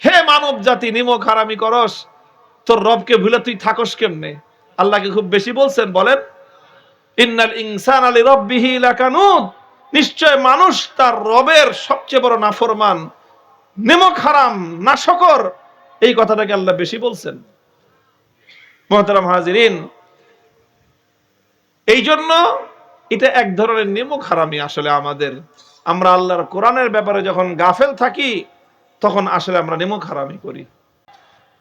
হে মানব জাতি, নিমক হারামি করস, তোর রবকে ভুলে তুই থাকস কেমনে? আল্লাহকে খুব বেশি বলছেন। বলেন, ইন্নাল ইনসানা লিরাব্বিহি লাকানুত, নিশ্চয় মানুষ তার রবের সবচেয়ে বড় নাফরমান, নিমক হারাম, নাশকর। এই কথাটাকে আল্লাহ বেশি বলছেন। মুহতারাম হাজিরিন, এই জন্য এটা এক ধরনের নিমক হারামি। আসলে আমরা আল্লাহর কোরআনের ব্যাপারে যখন গাফেল থাকি, তখন আসলে আমরা নিমক হারামি করি।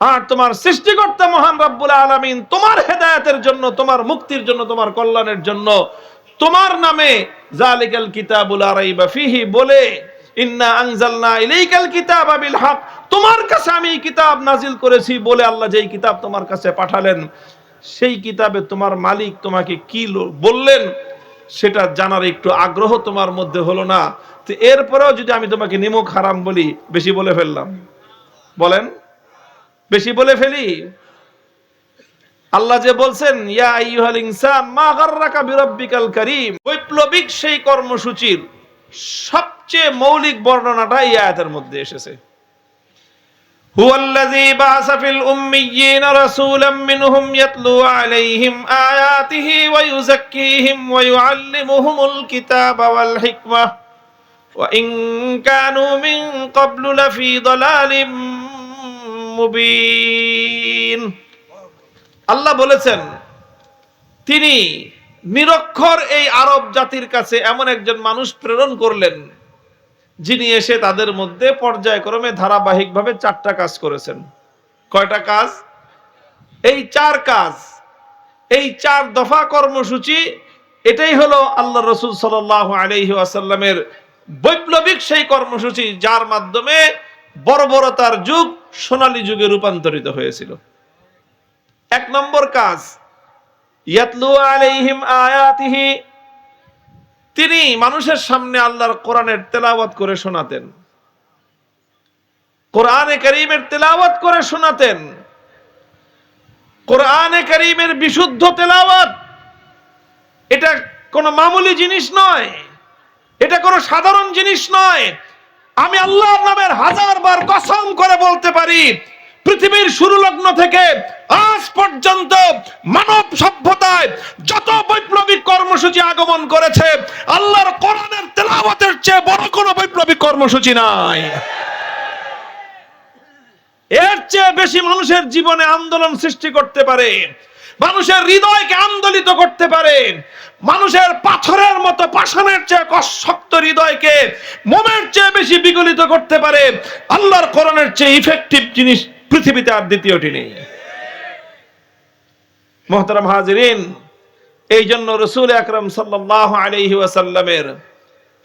আর তোমার সৃষ্টিকর্তা মহান রব্বুল আলামিন তোমার হেদায়েতের জন্য, তোমার মুক্তির জন্য, তোমার কল্যাণের জন্য তোমার নামে জালিকাল কিতাবুল লা রাইবা ফিহি বলে, ইন্না আনজালনা ইলাইকাল কিতাবা বিল হক, তোমার কাছে আমি কিতাব নাজিল করেছি বলে আল্লাহ যেই কিতাব তোমার কাছে পাঠালেন, সেই কিতাবে তোমার মালিক তোমাকে কি বললেন সেটা জানার একটু আগ্রহ তোমার মধ্যে হলো না। তো এরপরেও যদি আমি তোমাকে নিমক হারাম বলি, বেশি বলে ফেললাম। বলেন, বেশি বলে ফেলি? আল্লাহ যে বলছেন, ইয়া আইয়ুহাল ইনসান মা গাররাকা বিরাব্বিকাল কারীম, বৈপ্লবিক সেই কর্মসূচির সবচেয়ে মৌলিক বর্ণনাটা এই আয়াতের মধ্যে এসেছে। হুয়াল্লাযী বাআসা ফিল উম্মিয়্যিনা রাসূলাম মিনহুম ইয়াতলু আলাইহিম আয়াতিহি ওয়া ইউযাক্কিহিম ওয়া ইউআল্লিমুহুমুল কিতাবা ওয়াল হিকমাহ ওয়া ইন কানু মিন ক্বাবলু লাফি দালালিম মুবিন। আল্লাহ বলেছেন, তিনি নিরক্ষর এই আরব জাতির কাছে এমন একজন মানুষ প্রেরণ করলেন, যিনি এসে তাদের মধ্যে পর্যায়ক্রমে ধারাবাহিকভাবে 4টা কাজ করেছেন। কয়টা কাজ? এই 4 কাজ, এই 4 দফা কর্মসূচি। এটাই হলো আল্লাহ রাসূল সাল্লাল্লাহু আলাইহি ওয়াসাল্লামের বৈপ্লবিক সেই কর্মসূচি, যার মাধ্যমে বর্বরতার যুগ সোনালী যুগে রূপান্তরিত হয়েছিল। 1 নম্বর কাজ, ইয়াতলু আলাইহিম আয়াতিহি, তিনি মানুষের সামনে আল্লাহর কোরআনের তেলাওয়াত করে শোনাতেন, কোরআনে কারীমের তেলাওয়াত করে শোনাতেন। কোরআনে কারীমের বিশুদ্ধ তেলাওয়াত এটা কোনো মামুলি জিনিস নয়, এটা কোনো সাধারণ জিনিস নয়। আমি আল্লাহর নামের 1000 বার কসম করে বলতে পারি, পৃথিবীর শুরু লগ্ন থেকে আজ পর্যন্ত মানব সভ্যতায় যত বৈপ্লবিক কর্মসূচি আগমন করেছে, আল্লাহর কোরআনের তেলাওয়াতের চেয়ে বড় কোনো বৈপ্লবিক কর্মসূচি নাই। এর চেয়ে বেশি মানুষের জীবনে আন্দোলন সৃষ্টি করতে পারে, মানুষের হৃদয়কে আন্দোলিত করতে পারে, মানুষের পাথরের মতো পাষাণের চেয়ে শক্ত হৃদয়কে মোমের চেয়ে বেশি বিগলিত করতে পারে আল্লাহর কোরআনের চেয়ে ইফেক্টিভ জিনিস পৃথিবীতে আর দ্বিতীয়টি নেই। মুহতারাম হাজিরিন, এই জন্য রাসূল আকরাম সাল্লাল্লাহু আলাইহি ওয়াসাল্লামের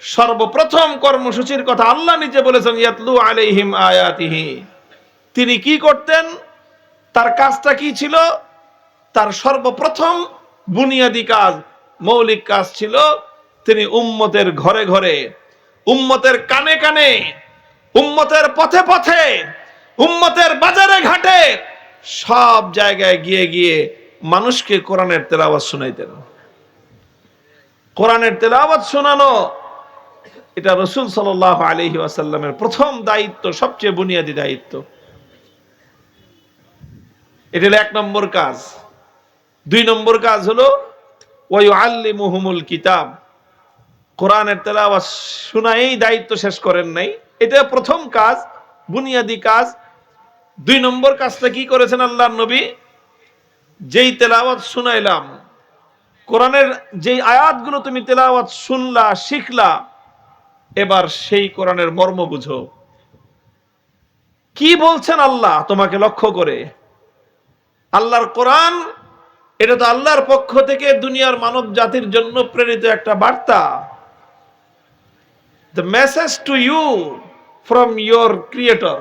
সর্বপ্রথম কর্মসূচির কথা আল্লাহ নিজে বলেছেন, ইয়াতলু আলাইহিম আয়াতিহি। তিনি কি করতেন? তার কাজটা কি ছিল? তার সর্বপ্রথম বুনিয়াদি কাজ, মৌলিক কাজ ছিল, তিনি উম্মতের ঘরে ঘরে, উম্মতের কানে কানে, উম্মতের পথে পথে, উম্মতের বাজারে ঘাটে, সব জায়গায় গিয়ে গিয়ে মানুষকে কোরআনের তেলাওয়াত শোনাইতেন। কোরআনের তেলাওয়াত শোনানো এটা রাসূল সাল্লাল্লাহু আলাইহি ওয়াসাল্লামের প্রথম দায়িত্ব, সবচেয়ে বুনিয়াদি দায়িত্ব। এটা হলো 1 নম্বর কাজ। 2 নম্বর কাজ হলো ওয়া ইউআল্লিমুহুমুল কিতাব, কোরআনের তেলাওয়াত শোনায়েই দায়িত্ব শেষ করেন নাই, এটা প্রথম কাজ, বুনিয়াদি কাজ। 2 নম্বর কাজটা কি করেছেন আল্লাহর নবী? যেই তেলাওয়াত শুনাইলাম, কোরআনের যেই আয়াতগুলো তুমি তেলাওয়াত শুনলা, শিখলা, এবার সেই কোরআনের মর্ম বুঝো। কি বলছেন আল্লাহ তোমাকে লক্ষ্য করে? আল্লাহর কোরআন এটা তো আল্লাহর পক্ষ থেকে দুনিয়ার মানব জাতির জন্য প্রেরিত একটা বার্তা। The message to you from your creator,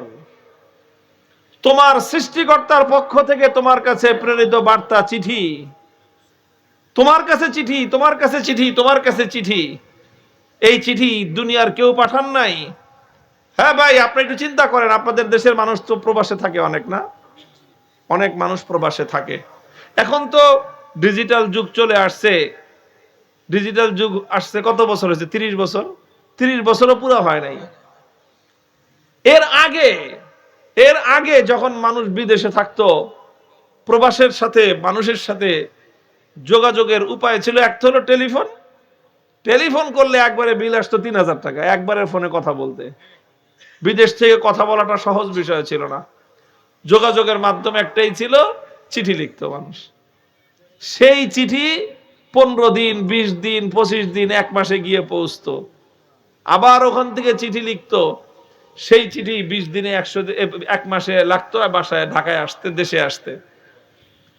তোমার সৃষ্টিকর্তার পক্ষ থেকে তোমার কাছে প্রেরিত বার্তা, চিঠি। তোমার কাছে চিঠি, তোমার কাছে চিঠি, তোমার কাছে চিঠি। এই চিঠি দুনিয়ার কেউ পাঠান নাই। হ্যাঁ ভাই, আপনি একটু চিন্তা করেন, আপনাদের দেশের মানুষ তো প্রবাসে থাকে অনেক, না? অনেক মানুষ প্রবাসে থাকে। এখন তো ডিজিটাল যুগ চলে আসছে। ডিজিটাল যুগ আসছে কত বছর হয়েছে? 30 বছর। 30 বছরও পুরো হয় নাই। এর আগে যখন মানুষ বিদেশে থাকতো, প্রবাসের সাথে মানুষের সাথে যোগাযোগের উপায় ছিল একটা হলো টেলিফোন করলে একবারে বিল আসতো ৩,০০০ টাকা একবারের ফোনে কথা বলতে। বিদেশ থেকে কথা বলাটা সহজ বিষয় ছিল না। যোগাযোগের মাধ্যম একটাই ছিল, চিঠি লিখতো মানুষ। সেই চিঠি ১৫ দিন, ২০ দিন, ২৫ দিন, ১ মাসে গিয়ে পৌঁছতো। আবার ওখান থেকে চিঠি লিখতো, সেই চিঠি ২০ দিনে ১ মাসে লাগতো বাসায়, ঢাকায় আসতে, দেশে আসতে।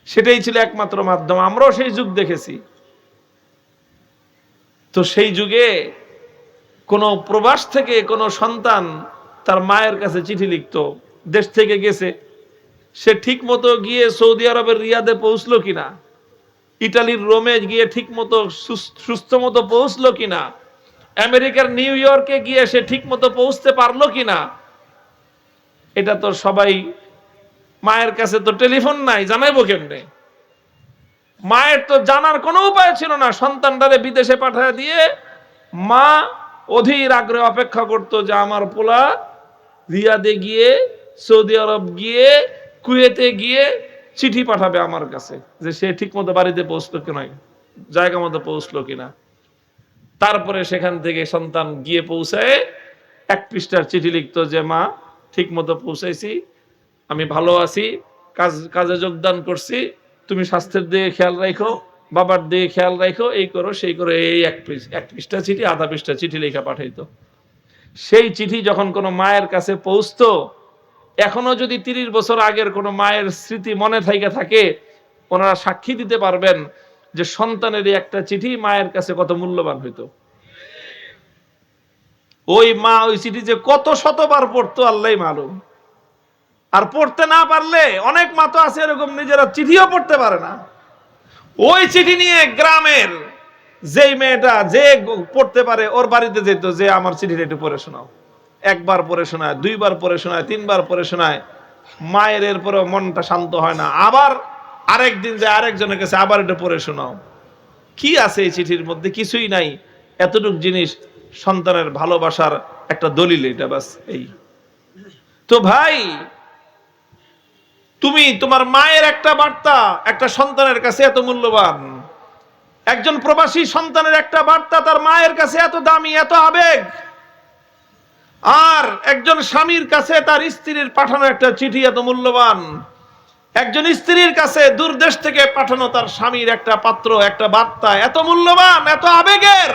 সেটাই ছিল একমাত্র মাধ্যম। আমরাও সেই যুগ দেখেছি। তো সেই যুগে কোন প্রবাস থেকে কোন সন্তান তার মায়ের কাছে চিঠি লিখতো, দেশ থেকে গেছে, সে ঠিক মতো গিয়ে সৌদি আরবের রিয়াদে পৌঁছলো কিনা, ইটালির রোমে গিয়ে ঠিক মতো সুস্থ মতো পৌঁছলো কিনা, আমেরিকার নিউ ইয়র্কে গিয়ে সে ঠিক মতো পৌঁছতে পারলো কিনা, এটা তো সবাই, মায়ের কাছে তো টেলিফোন নাই, জানাইবো কেমনে? মায়ের তো জানার কোনো উপায় ছিল না। সন্তানটারে বিদেশে পাঠিয়ে দিয়ে মা অধীর আগ্রহে অপেক্ষা করতো যে আমার পোলা রিয়াদে গিয়ে, সৌদি আরব গিয়ে, কুয়েতে গিয়ে চিঠি পাঠাবে আমার কাছে, যে সে ঠিক মতো বাড়িতে পৌঁছলো কিনা, জায়গা মতো পৌঁছলো কিনা। তারপরে সেখান থেকে সন্তান গিয়ে পৌঁছায় ১ পৃষ্ঠার চিঠি লিখতো যে মা ঠিক মতো পৌঁছাইছি, আমি ভালো আছি, কাজে যোগদান করছি, তুমি স্বাস্থ্যের দিকে খেয়াল রাখো, বাবার দিকে খেয়াল রাখো, এই করো সেই করো। এই ১ পৃষ্ঠা চিঠি, আধা পৃষ্ঠা চিঠি লেখা পাঠাইতো। সেই চিঠি যখন কোনো মায়ের কাছে পৌঁছতো, এখনো যদি ৩০ বছর আগের কোনো মায়ের স্মৃতি মনে থাকে, ওনারা সাক্ষী দিতে পারবেন যে সন্তানের একটা চিঠি মায়ের কাছে কত মূল্যবান হইতো। ওই মা ওই চিঠি যে কত শতবার পড়তো আল্লাহই মালুম। আর পড়তে না পারলে, অনেক মা তো আছে এরকম নিজেরা চিঠিও পড়তে পারে না, ওই চিঠি নিয়ে গ্রামের যেই মেয়েটা যে পড়তে পারে ওর বাড়িতে যেত, যে আমার চিঠিটা একটু পড়ে শোনাও। ১ বার পড়ে শোনায়, ২ বার পড়ে শোনায়, ৩ বার পড়ে শোনায়। মায়ের এরপরে মনটা শান্ত হয় না, আবার আরেকদিন যে আরেকজনের কাছে আবার এটা পড়ে শোনাও। কি আছে এই চিঠির মধ্যে? কিছুই নাই। এতটুক জিনিস সন্তানের ভালোবাসার একটা দলিল, এটা বাস। এই তো ভাই, তুমি তোমার মায়ের একটা বার্তা একটা সন্তানের কাছে এত মূল্যবান, একজন প্রবাসী সন্তানের একটা বার্তা তার মায়ের কাছে এত দামি, এত আবেগ। আর একজন স্বামীর কাছে তার স্ত্রীর পাঠানো একটা চিঠি এত মূল্যবান। একজন স্ত্রীর কাছে দূর দেশ থেকে পাঠানো তার স্বামীর একটা পাত্র, একটা বার্তা এত মূল্যবান, এত আবেগের।